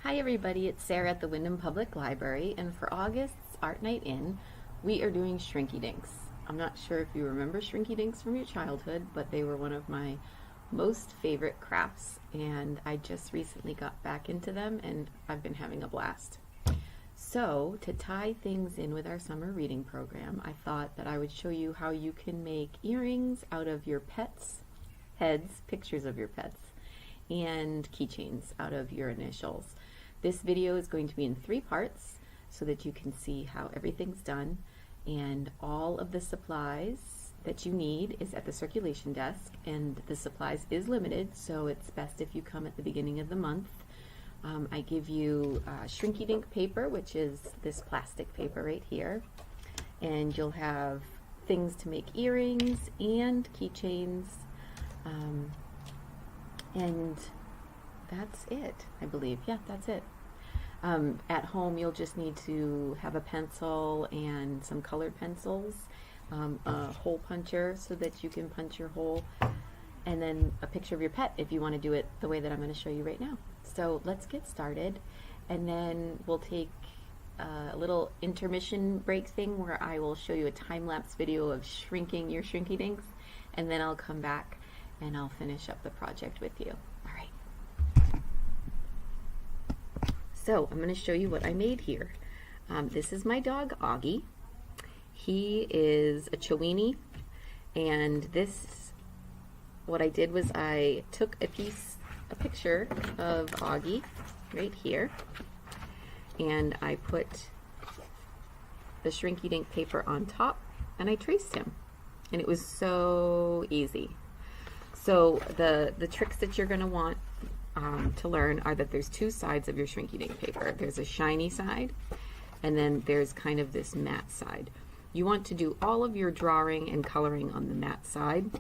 Hi everybody, it's Sarah at the Wyndham Public Library, and for August's Art Night In, we are doing Shrinky Dinks. I'm not sure if you remember Shrinky Dinks from your childhood, but they were one of my most favorite crafts, and I just recently got back into them, and I've been having a blast. So, to tie things in with our summer reading program, I thought that I would show you how you can make earrings out of your pets' heads, pictures of your pets, and keychains out of your initials. This video is going to be in 3 parts so that you can see how everything's done, and all of the supplies that you need is at the circulation desk, and the supplies is limited, so it's best if you come at the beginning of the month. I give you Shrinky Dink paper, which is this plastic paper right here, and you'll have things to make earrings and keychains, and that's it, I believe. Yeah, that's it. At home, you'll just need to have a pencil and some colored pencils, a hole puncher so that you can punch your hole, and then a picture of your pet if you want to do it the way that I'm going to show you right now. So let's get started, and then we'll take a little intermission break thing where I will show you a time-lapse video of shrinking your Shrinky Dinks, and then I'll come back and I'll finish up the project with you. All right. So I'm going to show you what I made here. This is my dog Augie. He is a Chiweenie, and what I did was I took a picture of Augie right here, and I put the Shrinky Dink paper on top, and I traced him, and it was so easy. So the tricks that you're going to want to learn are that there's 2 sides of your Shrinky Dink paper. There's a shiny side, and then there's kind of this matte side. You want to do all of your drawing and coloring on the matte side.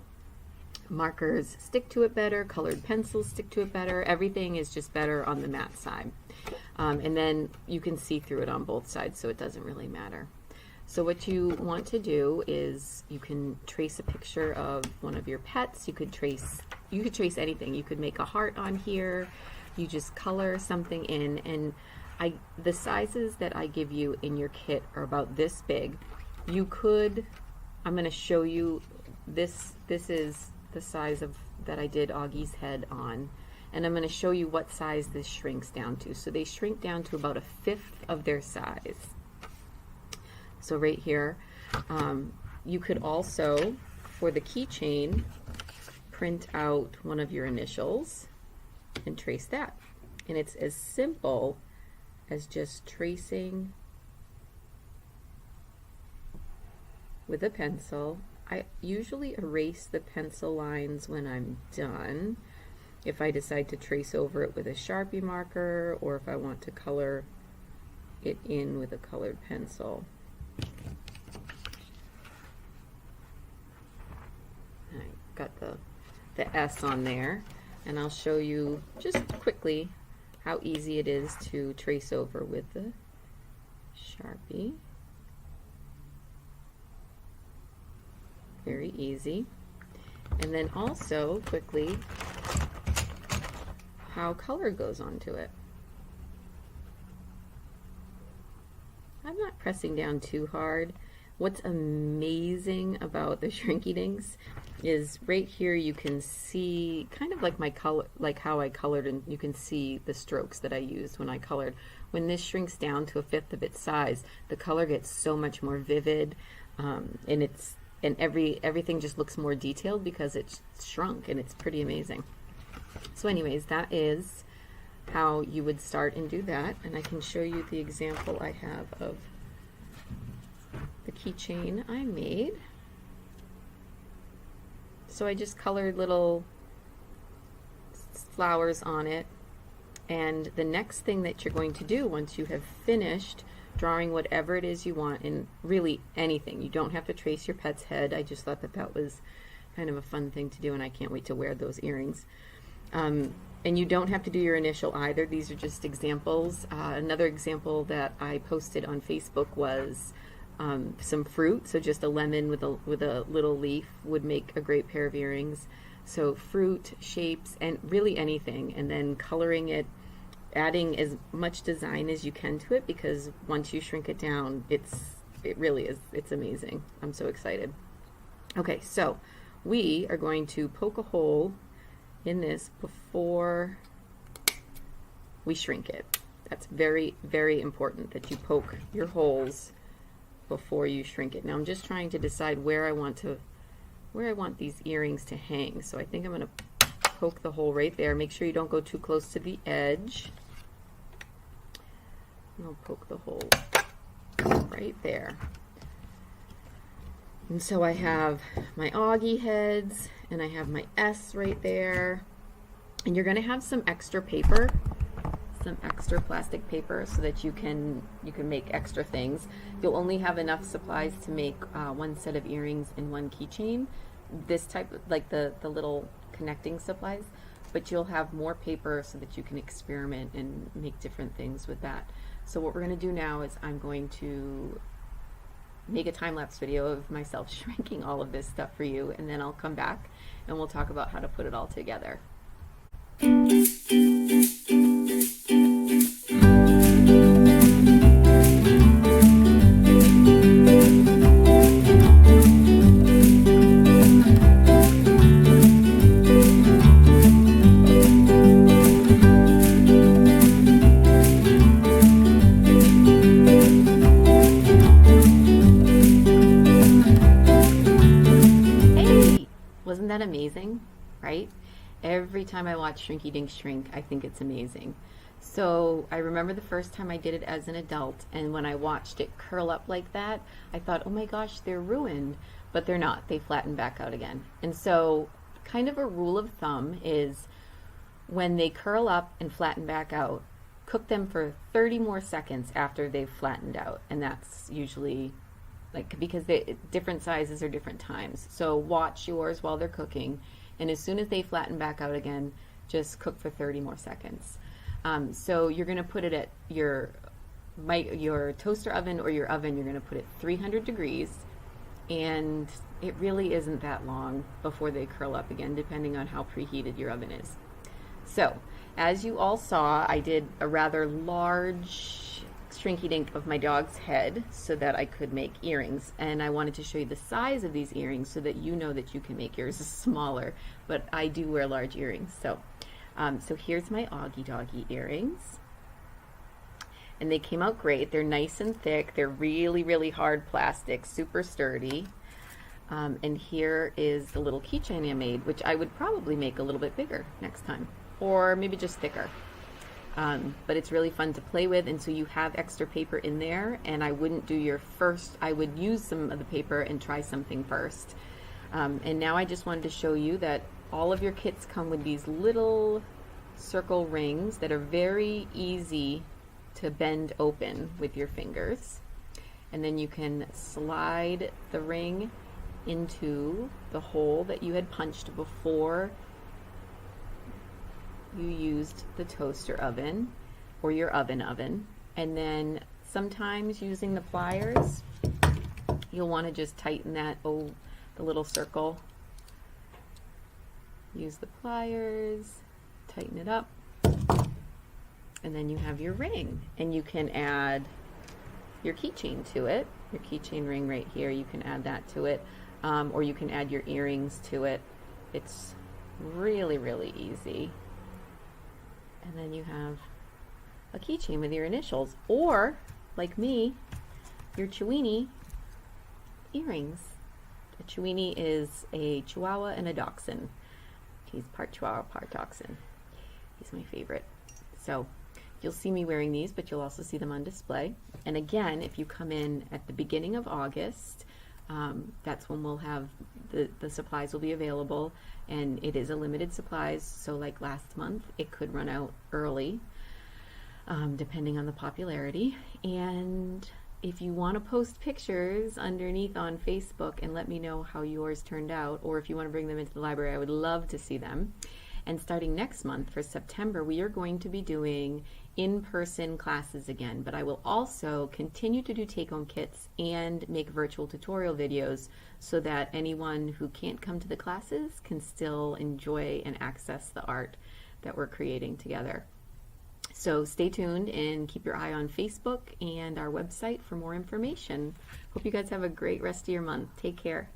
Markers stick to it better, colored pencils stick to it better, everything is just better on the matte side. And then you can see through it on both sides, so it doesn't really matter. So what you want to do is you can trace a picture of one of your pets. You could trace anything. You could make a heart on here. You just color something in, and the sizes that I give you in your kit are about this big. I'm going to show you this is the size that I did Augie's head on, and I'm going to show you what size this shrinks down to. So they shrink down to about 1/5 of their size. So right here, you could also, for the keychain, print out one of your initials and trace that. And it's as simple as just tracing with a pencil. I usually erase the pencil lines when I'm done, if I decide to trace over it with a Sharpie marker, or if I want to color it in with a colored pencil. I got the S on there, and I'll show you just quickly how easy it is to trace over with the Sharpie. Very easy. And then also quickly how color goes onto it. I'm not pressing down too hard. What's amazing about the Shrinky Dinks is right here you can see kind of like my color, like how I colored, and you can see the strokes that I used when I colored. When this shrinks down to 1/5 of its size, the color gets so much more vivid, and everything just looks more detailed because it's shrunk, and it's pretty amazing. So anyways, that is how you would start and do that, and I can show you the example I have of the keychain I made. So I just colored little flowers on it, and the next thing that you're going to do once you have finished drawing whatever it is you want, and really anything, you don't have to trace your pet's head. I just thought that was kind of a fun thing to do, and I can't wait to wear those earrings. And you don't have to do your initial either. These are just examples. Another example that I posted on Facebook was some fruit. So just a lemon with a little leaf would make a great pair of earrings. So fruit, shapes, and really anything, and then coloring it adding as much design as you can to it, because once you shrink it down, it really is, it's amazing. I'm so excited. Okay, so we are going to poke a hole in this before we shrink it. That's very, very important that you poke your holes before you shrink it. Now I'm just trying to decide where I want these earrings to hang. So I think I'm going to poke the hole right there. Make sure you don't go too close to the edge. And I'll poke the hole right there. And so I have my Augie heads and I have my S right there. And you're going to have some extra paper, some extra plastic paper, so that you can make extra things. You'll only have enough supplies to make one set of earrings and one keychain. This type, like the little connecting supplies, but you'll have more paper so that you can experiment and make different things with that. So what we're going to do now is I'm going to make a time-lapse video of myself shrinking all of this stuff for you, and then I'll come back and we'll talk about how to put it all together. Wasn't that amazing, right? Every time I watch Shrinky Dinks shrink, I think it's amazing. So I remember the first time I did it as an adult, and when I watched it curl up like that, I thought, oh my gosh, they're ruined. But they're not. They flatten back out again. And so kind of a rule of thumb is when they curl up and flatten back out, cook them for 30 more seconds after they've flattened out. And that's usually because different sizes are different times. So watch yours while they're cooking, and as soon as they flatten back out again, just cook for 30 more seconds. So you're going to put it at your toaster oven or your oven. You're going to put it 300 degrees, and it really isn't that long before they curl up again, depending on how preheated your oven is. So as you all saw, I did a rather large Shrinky Dink of my dog's head so that I could make earrings, and I wanted to show you the size of these earrings so that you know that you can make yours smaller, but I do wear large earrings. So here's my Augie Doggy earrings, and they came out great. They're nice and thick. They're really, really hard plastic, super sturdy. And here is the little keychain I made, which I would probably make a little bit bigger next time, or maybe just thicker. But it's really fun to play with, and so you have extra paper in there, and I wouldn't do your first, I would use some of the paper and try something first. And now I just wanted to show you that all of your kits come with these little circle rings that are very easy to bend open with your fingers. And then you can slide the ring into the hole that you had punched before you used the toaster oven or your oven, and then sometimes using the pliers, you'll want to just tighten that, the little circle. Use the pliers, tighten it up, and then you have your ring, and you can add your keychain to it, your keychain ring right here. You can add that to it, or you can add your earrings to it. It's really, really easy. And then you have a keychain with your initials, or like me, your Chiweenie earrings. A Chiweenie is a Chihuahua and a Dachshund. He's part Chihuahua, part Dachshund. He's my favorite. So you'll see me wearing these, but you'll also see them on display. And again, if you come in at the beginning of August, that's when we'll have the supplies will be available, and it is a limited supplies, so like last month it could run out early, depending on the popularity. And if you want to post pictures underneath on Facebook and let me know how yours turned out, or if you want to bring them into the library, I would love to see them. And starting next month for September, we are going to be doing in-person classes again, but I will also continue to do take-home kits and make virtual tutorial videos so that anyone who can't come to the classes can still enjoy and access the art that we're creating together. So stay tuned and keep your eye on Facebook and our website for more information. Hope you guys have a great rest of your month. Take care.